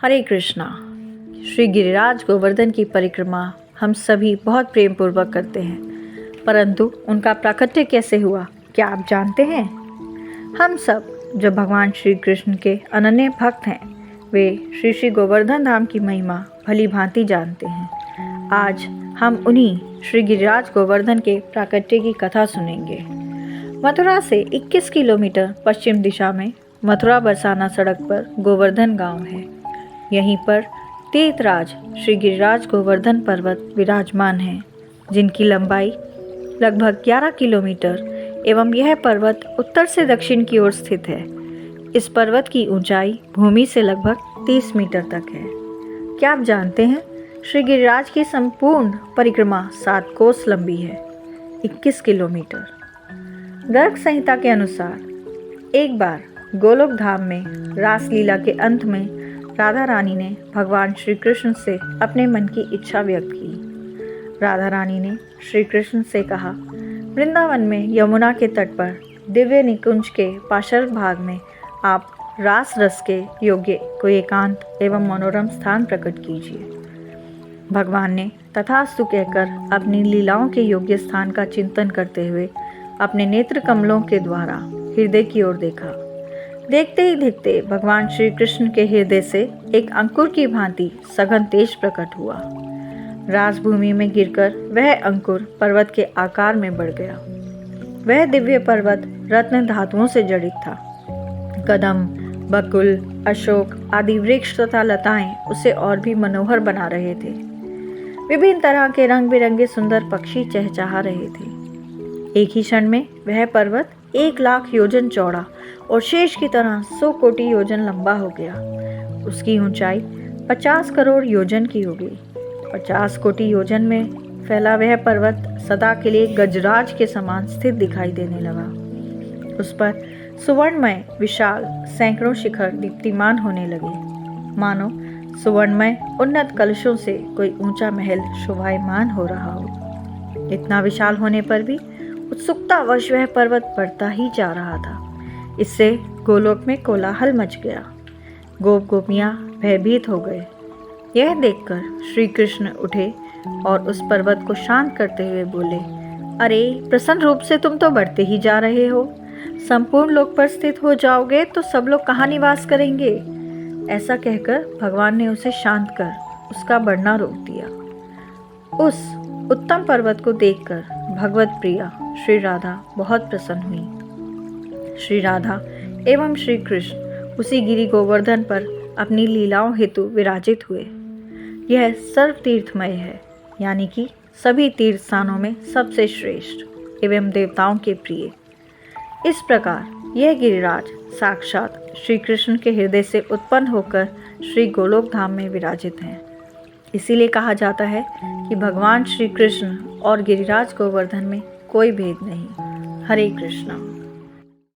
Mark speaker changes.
Speaker 1: हरे कृष्णा। श्री गिरिराज गोवर्धन की परिक्रमा हम सभी बहुत प्रेम पूर्वक करते हैं, परंतु उनका प्राकट्य कैसे हुआ क्या आप जानते हैं? हम सब जो भगवान श्री कृष्ण के अनन्य भक्त हैं, वे श्री श्री गोवर्धन धाम की महिमा भली भांति जानते हैं। आज हम उन्हीं श्री गिरिराज गोवर्धन के प्राकट्य की कथा सुनेंगे। मथुरा से 21 किलोमीटर पश्चिम दिशा में मथुरा बरसाना सड़क पर गोवर्धन गांव है। यहीं पर तीर्थराज श्री गिरिराज गोवर्धन पर्वत विराजमान है, जिनकी लंबाई लगभग 11 किलोमीटर एवं यह पर्वत उत्तर से दक्षिण की ओर स्थित है। इस पर्वत की ऊंचाई भूमि से लगभग 30 मीटर तक है। क्या आप जानते हैं, श्री गिरिराज की संपूर्ण परिक्रमा 7 कोस लंबी है, 21 किलोमीटर। गर्ग संहिता के अनुसार एक बार गोलोक धाम में रासलीला के अंत में राधा रानी ने भगवान श्री कृष्ण से अपने मन की इच्छा व्यक्त की। राधा रानी ने श्री कृष्ण से कहा, वृंदावन में यमुना के तट पर दिव्य निकुंज के पार्श्व भाग में आप रास रस के योग्य कोई एकांत एवं मनोरम स्थान प्रकट कीजिए। भगवान ने तथास्तु कहकर अपनी लीलाओं के योग्य स्थान का चिंतन करते हुए अपने नेत्र कमलों के द्वारा हृदय की ओर देखा। देखते ही देखते भगवान श्री कृष्ण के हृदय से एक अंकुर की भांति सघन तेज प्रकट हुआ। राजभूमि में गिरकर वह अंकुर पर्वत के आकार में बढ़ गया। वह दिव्य पर्वत रत्न धातुओं से जड़ित था। कदम, बकुल, अशोक आदि वृक्ष तथा लताएं उसे और भी मनोहर बना रहे थे। विभिन्न तरह के रंग बिरंगे सुंदर पक्षी चहचहा रहे थे। एक ही क्षण में वह पर्वत 1 लाख योजन चौड़ा और शेष की तरह 100 कोटि योजन लंबा हो गया। उसकी ऊंचाई 50 करोड़ योजन की हो गई। 50 कोटि योजन में फैला वह पर्वत सदा के लिए गजराज के समान स्थित दिखाई देने लगा। उस पर सुवर्णमय विशाल सैकड़ों शिखर दीप्तिमान होने लगे, मानो सुवर्णमय उन्नत कलशों से कोई ऊंचा महल शोभायमान हो रहा हो। इतना विशाल होने पर भी उत्सुकतावश वह पर्वत बढ़ता ही जा रहा था। इससे गोलोक में कोलाहल मच गया। गोप गोपियाँ भयभीत हो गए। यह देखकर श्री कृष्ण उठे और उस पर्वत को शांत करते हुए बोले, अरे प्रसन्न रूप से तुम तो बढ़ते ही जा रहे हो। संपूर्ण लोक पर स्थित हो जाओगे तो सब लोग कहाँ निवास करेंगे? ऐसा कहकर भगवान ने उसे शांत कर उसका बढ़ना रोक दिया। उस उत्तम पर्वत को देखकर भगवत प्रिया श्री राधा बहुत प्रसन्न हुई। श्री राधा एवं श्री कृष्ण उसी गिरि गोवर्धन पर अपनी लीलाओं हेतु विराजित हुए। यह सर्व तीर्थमय है, यानी कि सभी तीर्थ स्थानों में सबसे श्रेष्ठ एवं देवताओं के प्रिय। इस प्रकार यह गिरिराज साक्षात श्री कृष्ण के हृदय से उत्पन्न होकर श्री गोलोक धाम में विराजित हैं। इसीलिए कहा जाता है कि भगवान श्री कृष्ण और गिरिराज गोवर्धन में कोई भेद नहीं। हरे कृष्णा।